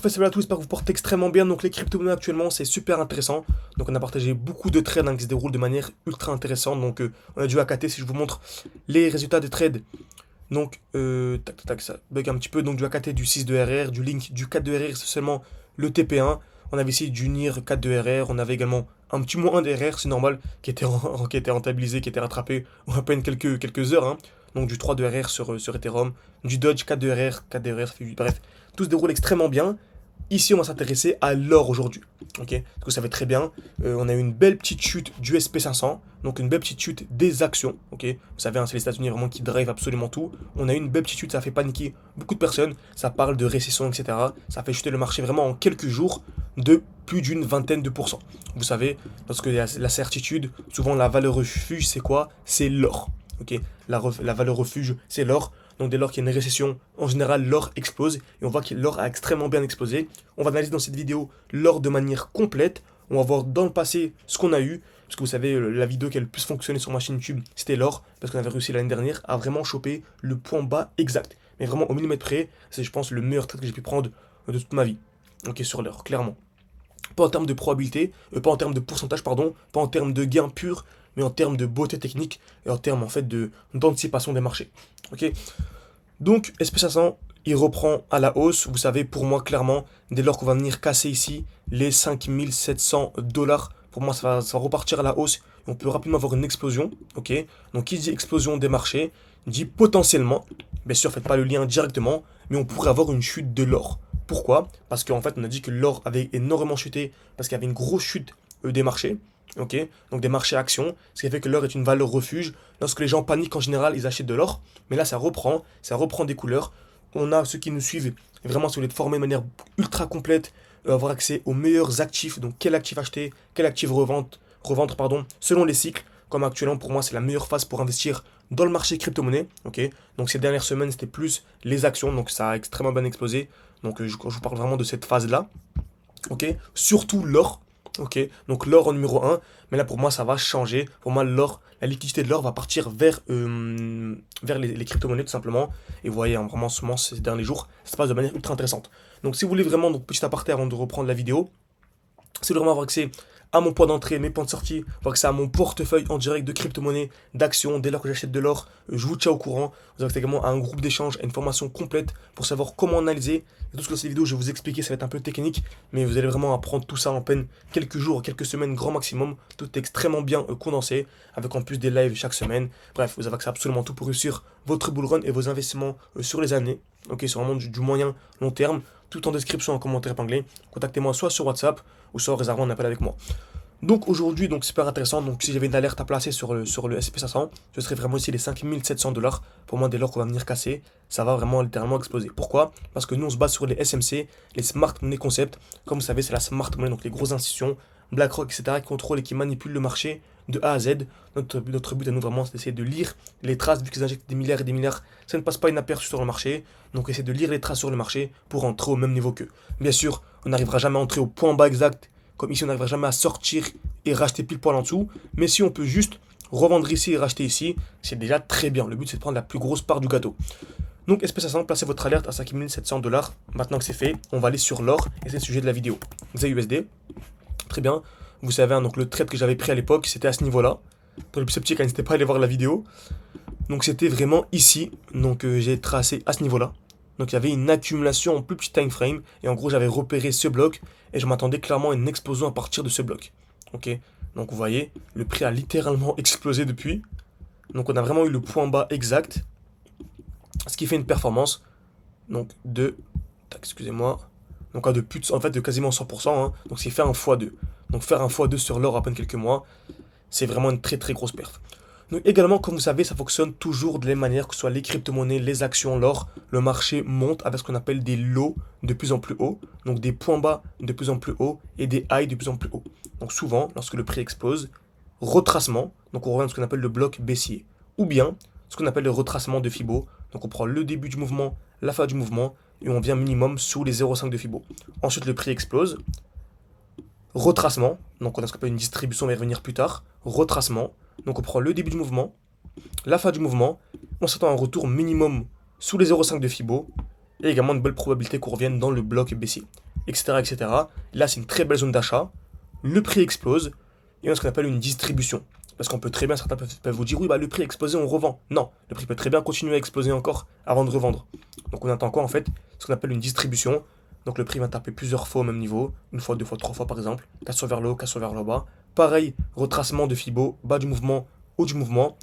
Festival à tous, j'espère que vous portez extrêmement bien. Donc les crypto-monnaies actuellement c'est super intéressant. Donc on a partagé beaucoup de trades qui se déroulent de manière ultra intéressante. Donc on a dû AKT si je vous montre les résultats des trades. Donc tac tac tac, ça bug un petit peu. Donc du AKT du 6 de RR, du Link du 4 de RR, c'est seulement le TP1. On avait ici du NIR 4 de RR, on avait également un petit moins 1 de RR, c'est normal, qui était rentabilisé, qui était rattrapé en à peine quelques heures, hein. Donc du 3 de RR sur Ethereum, du Dodge 4 de RR, 4 de RR, ça fait 8, bref, tout se déroule extrêmement bien. Ici, on va s'intéresser à l'or aujourd'hui. Ok, parce que vous savez très bien, on a eu une belle petite chute du SP500, donc une belle petite chute des actions. Ok, vous savez, hein, c'est les États-Unis vraiment qui drive absolument tout. On a eu une belle petite chute, ça a fait paniquer beaucoup de personnes. Ça parle de récession, etc. Ça a fait chuter le marché vraiment en quelques jours de plus d'une vingtaine de pourcents. Vous savez, lorsque il y a la certitude, souvent la valeur refuge, c'est quoi? C'est l'or. Ok, la valeur refuge, c'est l'or. Donc dès lors qu'il y a une récession, en général, l'or explose. Et on voit que l'or a extrêmement bien explosé. On va analyser dans cette vidéo l'or de manière complète. On va voir dans le passé ce qu'on a eu. Parce que vous savez, la vidéo qui a le plus fonctionné sur ma chaîne YouTube, c'était l'or. Parce qu'on avait réussi l'année dernière à vraiment choper le point bas exact. Mais vraiment au millimètre près, c'est je pense le meilleur trade que j'ai pu prendre de toute ma vie. Ok, sur l'or, clairement. Pas en termes de probabilité, pas en termes de pourcentage, pardon, pas en termes de gain pur, mais en termes de beauté technique et en termes en fait d'anticipation des marchés. Ok, donc SP500, il reprend à la hausse. Vous savez, pour moi, clairement, dès lors qu'on va venir casser ici les 5700 $, pour moi, ça va repartir à la hausse. Et on peut rapidement avoir une explosion. Ok, donc qui dit explosion des marchés dit potentiellement, bien sûr, faites pas le lien directement, mais on pourrait avoir une chute de l'or. Pourquoi? Parce qu'en fait, on a dit que l'or avait énormément chuté parce qu'il y avait une grosse chute des marchés. Ok, donc des marchés actions, ce qui fait que l'or est une valeur refuge. Lorsque les gens paniquent en général, ils achètent de l'or. Mais là, ça reprend des couleurs. On a ceux qui nous suivent, et vraiment, si vous voulez être formé de manière ultra complète, avoir accès aux meilleurs actifs, donc quel actif acheter, quel actif revendre, pardon, selon les cycles. Comme actuellement, pour moi, c'est la meilleure phase pour investir dans le marché crypto-monnaie. Ok, donc ces dernières semaines, c'était plus les actions, donc ça a extrêmement bien explosé. Donc je vous parle vraiment de cette phase-là. Ok, surtout l'or. Ok, donc l'or en numéro un. Mais là, pour moi, ça va changer. Pour moi, l'or, la liquidité de l'or va partir vers les crypto-monnaies, tout simplement. Et vous voyez, hein, vraiment, ces derniers jours, ça se passe de manière ultra intéressante. Donc, si vous voulez vraiment, donc, petit aparté avant de reprendre la vidéo, c'est vraiment avoir accès à mon point d'entrée, mes points de sortie, avoir accès à mon portefeuille en direct de crypto-monnaie, d'actions. Dès lors que j'achète de l'or, je vous tiens au courant. Vous avez également à un groupe d'échange, à une formation complète pour savoir comment analyser. Et tout ce que dans cette vidéo, je vais vous expliquer, ça va être un peu technique, mais vous allez vraiment apprendre tout ça en peine quelques jours, quelques semaines, grand maximum. Tout est extrêmement bien condensé, avec en plus des lives chaque semaine. Bref, vous avez accès à absolument tout pour réussir votre bull run et vos investissements sur les années. Ok, c'est vraiment du moyen long terme. Tout en description, en commentaire épinglé. Contactez-moi soit sur WhatsApp ou soit réservez un appel avec moi. Donc aujourd'hui, donc super intéressant. Donc si j'avais une alerte à placer sur le SP500, ce serait vraiment ici les 5700 $. Pour moi, dès lors qu'on va venir casser, ça va vraiment littéralement exploser. Pourquoi? Parce que nous, on se base sur les SMC, les Smart Money Concept. Comme vous savez, c'est la Smart Money, donc les grosses institutions, BlackRock, etc., qui contrôlent et qui manipulent le marché de A à Z. Notre but à nous, vraiment, c'est d'essayer de lire les traces, vu qu'ils injectent des milliards et des milliards. Ça ne passe pas inaperçu sur le marché. Donc, essayer de lire les traces sur le marché pour entrer au même niveau qu'eux. Bien sûr, on n'arrivera jamais à entrer au point bas exact. Comme ici, on n'arrivera jamais à sortir et racheter pile poil en dessous. Mais si on peut juste revendre ici et racheter ici, c'est déjà très bien. Le but, c'est de prendre la plus grosse part du gâteau. Donc, SP500, placez votre alerte à 5700 $. Maintenant que c'est fait, on va aller sur l'or et c'est le sujet de la vidéo. XAUSD, très bien. Vous savez, hein, donc le trade que j'avais pris à l'époque, c'était à ce niveau-là. Pour les plus sceptiques, n'hésitez pas à aller voir la vidéo. Donc, c'était vraiment ici. Donc, j'ai tracé à ce niveau-là. Donc, il y avait une accumulation en plus petit time frame. Et en gros, j'avais repéré ce bloc et je m'attendais clairement à une explosion à partir de ce bloc. Ok, donc vous voyez, le prix a littéralement explosé depuis. Donc on a vraiment eu le point bas exact, ce qui fait une performance donc de, excusez-moi, donc de plus de, en fait de quasiment 100%, hein, donc c'est fait un x2. Donc faire un x2 sur l'or à peine quelques mois, c'est vraiment une très très grosse perf. Donc également, comme vous savez, ça fonctionne toujours de la même manière, que ce soit les crypto-monnaies, les actions, l'or, le marché monte avec ce qu'on appelle des lows de plus en plus hauts, donc des points bas de plus en plus hauts et des highs de plus en plus hauts. Donc souvent, lorsque le prix explose, retracement, donc on revient à ce qu'on appelle le bloc baissier, ou bien ce qu'on appelle le retracement de Fibo, donc on prend le début du mouvement, la fin du mouvement, et on vient minimum sous les 0,5 de Fibo. Ensuite, le prix explose, retracement, donc on a ce qu'on appelle une distribution, on va y revenir plus tard, retracement, donc on prend le début du mouvement, la fin du mouvement, on s'attend à un retour minimum sous les 0,5 de Fibo, et également une belle probabilité qu'on revienne dans le bloc baissier. etc., etc. Là, c'est une très belle zone d'achat. Le prix explose. Et on a ce qu'on appelle une distribution. Parce qu'on peut très bien, certains peuvent vous dire, oui, bah le prix a explosé, on revend. Non, le prix peut très bien continuer à exploser encore avant de revendre. Donc on attend quoi en fait? Ce qu'on appelle une distribution. Donc le prix va taper plusieurs fois au même niveau, une fois, deux fois, trois fois par exemple, cassure vers le haut, cassure vers le bas. Pareil, retracement de Fibo, bas du mouvement, haut du mouvement.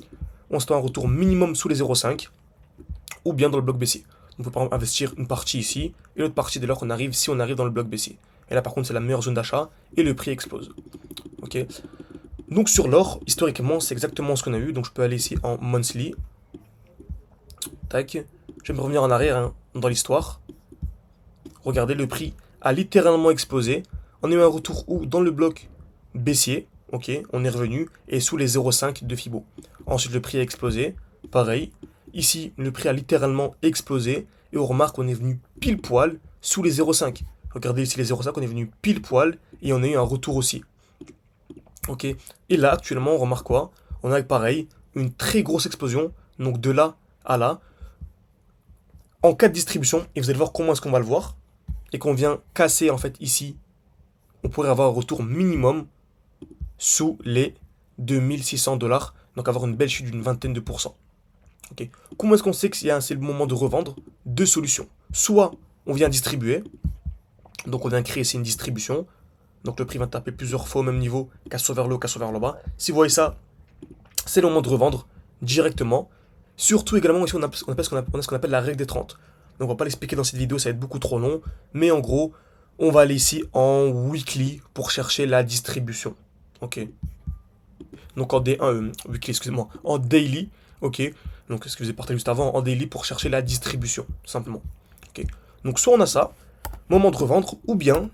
On se tend un retour minimum sous les 0,5 ou bien dans le bloc baissier. On peut par exemple investir une partie ici et l'autre partie dès lors qu'on arrive, si on arrive dans le bloc baissier. Et là par contre c'est la meilleure zone d'achat et le prix explose. Ok. Donc sur l'or, historiquement c'est exactement ce qu'on a eu. Donc je peux aller ici en monthly. Tac. Je vais me revenir en arrière hein, dans l'histoire. Regardez, le prix a littéralement explosé. On a eu un retour où dans le bloc baissier, ok, on est revenu, et sous les 0,5 de Fibo. Ensuite, le prix a explosé, pareil. Ici, le prix a littéralement explosé, et on remarque qu'on est venu pile poil sous les 0,5. Regardez ici les 0,5, on est venu pile poil, et on a eu un retour aussi. Ok, et là, actuellement, on remarque quoi? On a pareil, une très grosse explosion, donc de là à là, en cas de distribution, et vous allez voir comment est-ce qu'on va le voir, et qu'on vient casser en fait ici, on pourrait avoir un retour minimum sous les 2600 $, donc avoir une belle chute d'une vingtaine de pourcents. Okay. Comment est-ce qu'on sait que c'est le moment de revendre? Deux solutions. Soit on vient distribuer, donc on vient créer ici une distribution, donc le prix va taper plusieurs fois au même niveau, casse vers le haut, casse vers le bas. Si vous voyez ça, c'est le moment de revendre directement. Surtout également ici on a ce qu'on appelle la règle des 30. Donc on va pas l'expliquer dans cette vidéo, ça va être beaucoup trop long, mais en gros, on va aller ici en weekly pour chercher la distribution. Ok. Donc en weekly, excusez-moi, en daily, ok. Donc ce que je vous ai partagé juste avant, en daily pour chercher la distribution, simplement. Ok. Donc soit on a ça, moment de revendre, ou bien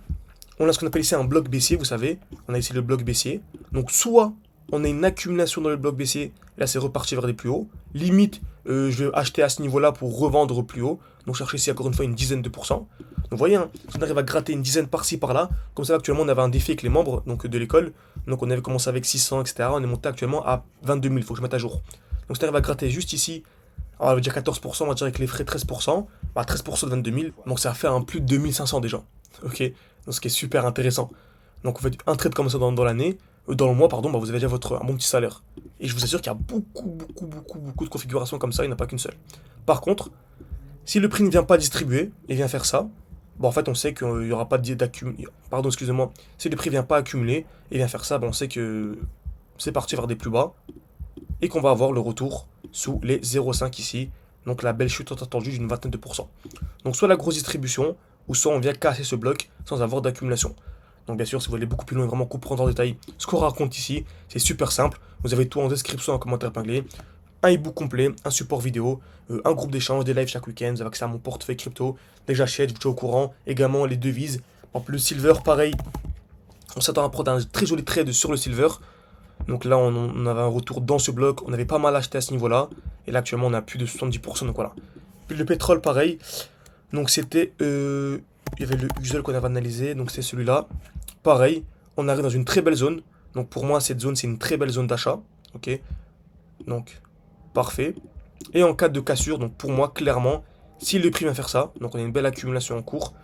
on a ce qu'on appelle ici un bloc baissier, vous savez. On a ici le bloc baissier. Donc soit on a une accumulation dans le bloc baissier, là c'est reparti vers les plus hauts. Limite, je vais acheter à ce niveau-là pour revendre plus haut. Donc chercher ici encore une fois une dizaine de pourcents. Donc vous voyez, hein, si on arrive à gratter une dizaine par-ci par-là, comme ça actuellement on avait un défi avec les membres donc, de l'école. Donc on avait commencé avec 600, etc. On est monté actuellement à 22 000, il faut que je mette à jour. Donc si on arrive à gratter juste ici, alors on va dire 14%, on va dire avec les frais 13%, bah 13% de 22 000, donc ça fait un plus de 2500 déjà. Ok, donc ce qui est super intéressant. Donc vous faites un trade comme ça dans l'année, dans le mois, pardon, bah vous avez déjà un bon petit salaire. Et je vous assure qu'il y a beaucoup de configurations comme ça, il n'y en a pas qu'une seule. Par contre, si le prix ne vient pas distribuer et vient faire ça, bon en fait on sait qu'il n'y aura pas d'accumulation. Pardon, excusez-moi. Si le prix vient pas accumuler et vient faire ça, bon, on sait que c'est parti vers des plus bas et qu'on va avoir le retour sous les 0,5 ici. Donc la belle chute attendue d'une vingtaine de pourcents. Donc soit la grosse distribution, ou soit on vient casser ce bloc sans avoir d'accumulation. Donc bien sûr, si vous voulez beaucoup plus loin et vraiment comprendre en détail ce qu'on raconte ici, c'est super simple. Vous avez tout en description, en commentaire épinglé. Un e-book complet, un support vidéo, un groupe d'échange, des lives chaque week-end, vous avez accès à mon portefeuille crypto, dès que j'achète, je vous tiens au courant, également les devises. Par exemple, le silver, pareil, on s'attend à prendre un très joli trade sur le silver. Donc là, on avait un retour dans ce bloc, on avait pas mal acheté à ce niveau-là, et là actuellement on a plus de 70%, donc voilà. Puis le pétrole, pareil, donc c'était, il y avait le usual qu'on avait analysé, donc c'est celui-là. Pareil, on arrive dans une très belle zone, donc pour moi cette zone c'est une très belle zone d'achat, ok. Donc parfait. Et en cas de cassure, donc pour moi, clairement, si le prix vient faire ça, donc on a une belle accumulation en cours,